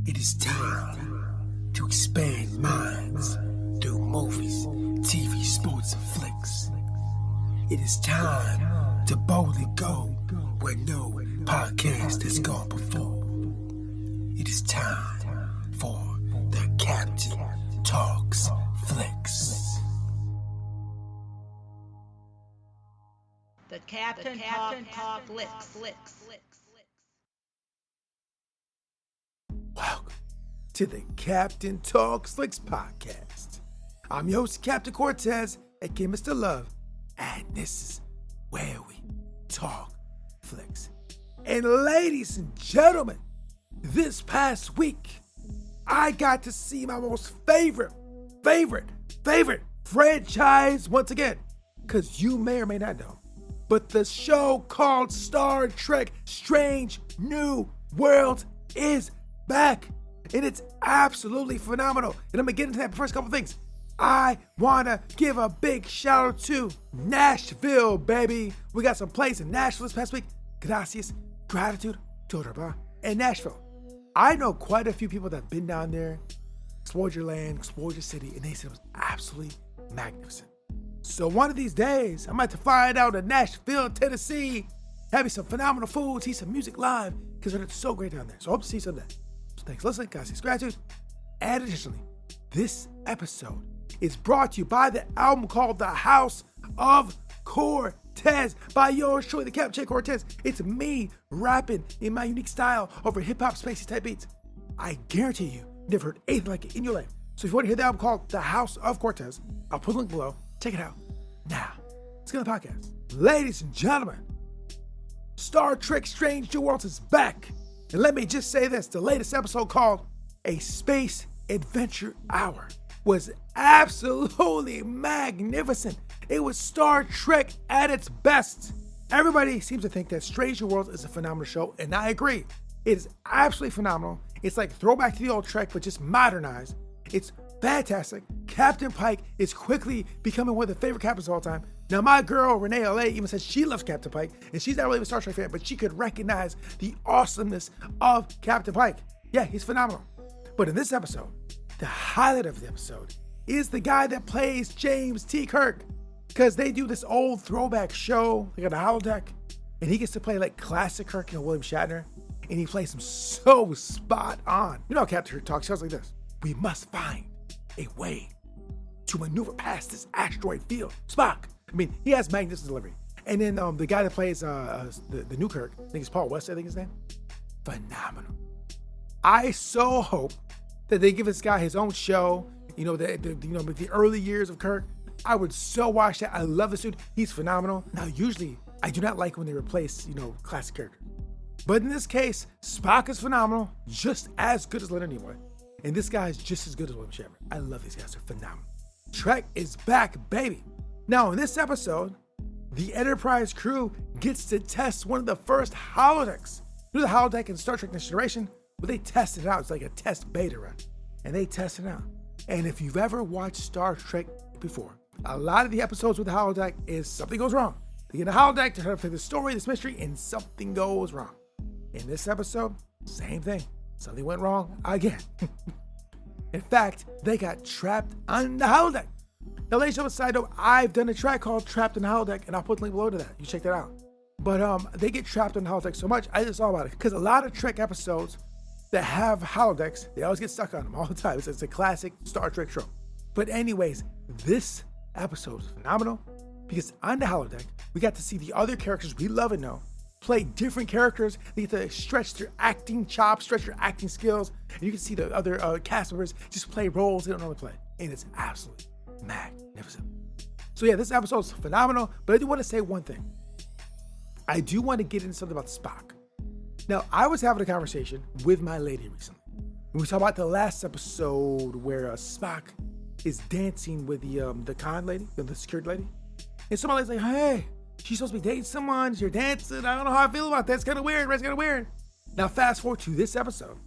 It is time to expand minds through movies, TV, sports, and flicks. It is time to boldly go where no podcast has gone before. It is time for the Captain Talks Flicks. The Captain Talk Flicks. Welcome to the Captain Talks Flicks podcast. I'm your host, Captain Quartez, aka Mr. Love, and this is where we talk flicks. And ladies and gentlemen, this past week, I got to see my most favorite franchise once again. Because you may or may not know, but the show called Star Trek Strange New Worlds is back. And it's absolutely phenomenal. And I'm going to get into that first couple things. I want to give a big shout out to Nashville, baby. We got some plays in Nashville this past week. Gracias, gratitude, Toraba, and Nashville. I know quite a few people that have been down there, explored your land, explored your city, and they said it was absolutely magnificent. So one of these days, I'm about to fly out to Nashville, Tennessee, have me some phenomenal food, see some music live, because it's so great down there. So I hope to see you someday. So thanks for listening, gracias, gratitude. And additionally, this episode is brought to you by the album called The House of Quartez by yours truly, the Captain Quartez. It's me rapping in my unique style over hip-hop spacey type beats. I guarantee you never heard anything like it in your life. So if you want to hear the album called The House of Quartez, I'll put a link below. Check it out. Now, let's get on the podcast. Ladies and gentlemen, Star Trek Strange New Worlds is back. And let me just say this, the latest episode called A Space Adventure Hour was absolutely magnificent. It was Star Trek at its best. Everybody seems to think that Strange New Worlds is a phenomenal show, and I agree. It is absolutely phenomenal. It's like throwback to the old Trek, but just modernized. It's fantastic. Captain Pike is quickly becoming one of the favorite captains of all time. Now, my girl, Renee L.A., even says she loves Captain Pike, and she's not really a Star Trek fan, but she could recognize the awesomeness of Captain Pike. Yeah, he's phenomenal. But in this episode, the highlight of the episode is the guy that plays James T. Kirk, because they do this old throwback show, like on the holodeck, and he gets to play like classic Kirk, William Shatner, and he plays him so spot on. You know how Captain Kirk talks, he goes like this: "We must find a way to maneuver past this asteroid field. Spock." I mean, he has magnificent delivery. And then the guy that plays the new Kirk, I think it's Paul West, I think his name. Phenomenal. I so hope that they give this guy his own show. You know, the early years of Kirk. I would so watch that. I love this dude. He's phenomenal. Now, usually, I do not like when they replace, classic characters. But in this case, Spock is phenomenal, just as good as Leonard Nimoy. And this guy is just as good as William Shatner. I love these guys. They're phenomenal. Trek is back, baby. Now, in this episode, the Enterprise crew gets to test one of the first holodecks. You know the holodeck in Star Trek Next Generation? Well, they tested it out. It's like a test beta run. And they tested it out. And if you've ever watched Star Trek before, a lot of the episodes with the holodeck is something goes wrong. They get a holodeck to try to play this story, this mystery, and something goes wrong. In this episode, same thing. Something went wrong again. In fact, they got trapped on the holodeck. Now, ladies and gentlemen, side note, I've done a track called Trapped in the Holodeck, and I'll put the link below to that. You check that out. But they get trapped in the holodeck so much, I just thought about it. Because a lot of Trek episodes that have holodecks, they always get stuck on them all the time. It's a classic Star Trek trope. But anyways, this episode is phenomenal because on the holodeck, we got to see the other characters we love and know play different characters. They get to stretch their acting chops, stretch their acting skills, and you can see the other cast members just play roles they don't normally play. And it's absolutely magnificent. So yeah, this episode is phenomenal, but I do want to say one thing. I do want to get into something about Spock. Now, I was having a conversation with my lady recently. We talked about the last episode where Spock is dancing with the con lady, the security lady. And somebody's like, "Hey, she's supposed to be dating someone. You're dancing. I don't know how I feel about that. It's kind of weird. It's kind of weird." Now, fast forward to this episode,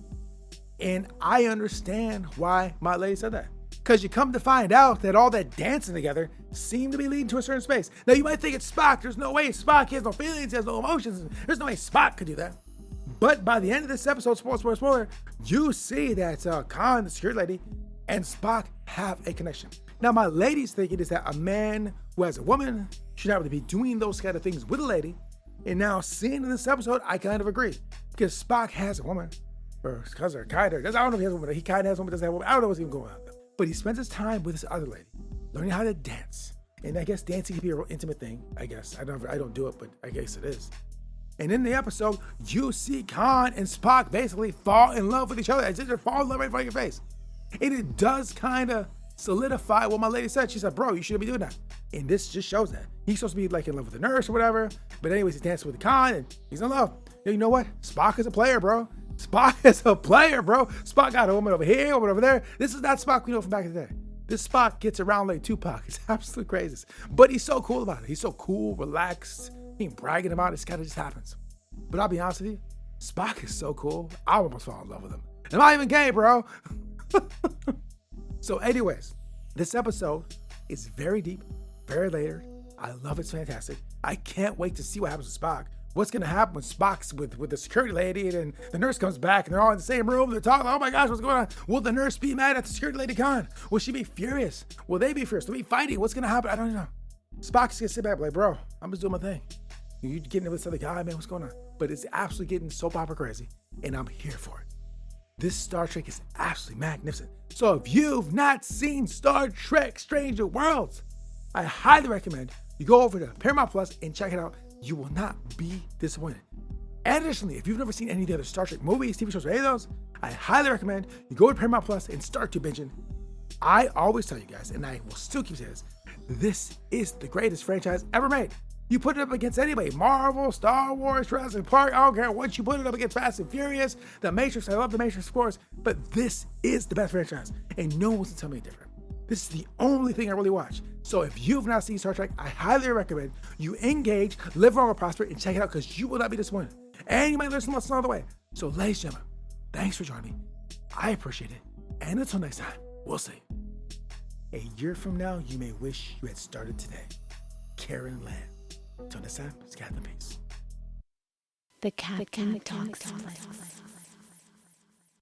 and I understand why my lady said that. Because you come to find out that all that dancing together seemed to be leading to a certain space. Now, you might think it's Spock. There's no way Spock has no feelings, has no emotions. There's no way Spock could do that. But by the end of this episode, spoiler, you see that Khan, the security lady, and Spock have a connection. Now, my lady's thinking is that a man who has a woman should not really be doing those kind of things with a lady. And now, seeing in this episode, I kind of agree. Because Spock has a woman, or his cousin, or kind of, I don't know if he has a woman, he kind of has a woman, doesn't have a woman, I don't know what's even going on. But he spends his time with this other lady, learning how to dance. And I guess dancing can be a real intimate thing, I guess. I don't do it, but I guess it is. And in the episode, you see Khan and Spock basically fall in love with each other. They just fall in love right in front of your face. And it does kind of solidify what my lady said. She said, bro, you shouldn't be doing that. And this just shows that. He's supposed to be like in love with the nurse or whatever. But anyways, he's dancing with Khan and he's in love. You know what? Spock is a player, bro. Spock is a player, bro. Spock got a woman over here, a woman over there. This is not Spock we know from back in the day. This Spock gets around like Tupac. It's absolutely crazy. But he's so cool about it. He's so cool, relaxed. He ain't bragging about it. It kind of just happens. But I'll be honest with you, Spock is so cool. I almost fall in love with him. Am I even gay, bro? So anyways, this episode is very deep, very layered. I love it. It's fantastic. I can't wait to see what happens with Spock. What's going to happen when Spock's with the security lady and the nurse comes back and they're all in the same room. They're talking, oh my gosh, what's going on? Will the nurse be mad at the security lady Khan? Will she be furious? Will they be furious? Will they be fighting? What's going to happen? I don't know. Spock's going to sit back and be like, bro, I'm just doing my thing. You getting with this other guy, man, what's going on? But it's absolutely getting soap opera crazy and I'm here for it. This Star Trek is absolutely magnificent. So if you've not seen Star Trek Stranger Worlds, I highly recommend you go over to Paramount Plus and check it out. You will not be disappointed. Additionally, if you've never seen any of the other Star Trek movies, TV shows, or any of those, I highly recommend you go to Paramount Plus and start to binging. I always tell you guys, and I will still keep saying this is the greatest franchise ever made. You put it up against anybody, Marvel, Star Wars, Jurassic Park, I don't care what you put it up against, Fast and Furious, The Matrix, I love The Matrix, of course, but this is the best franchise, and no one's gonna tell me different. This is the only thing I really watch. So if you've not seen Star Trek, I highly recommend you engage, live long and prosper, and check it out because you will not be disappointed. And you might learn some lessons along the way. So ladies and gentlemen, thanks for joining me. I appreciate it. And until next time, we'll see. A year from now, you may wish you had started today. Karen Lamb. Until next time, it's Captain Peace. The Captain Talks.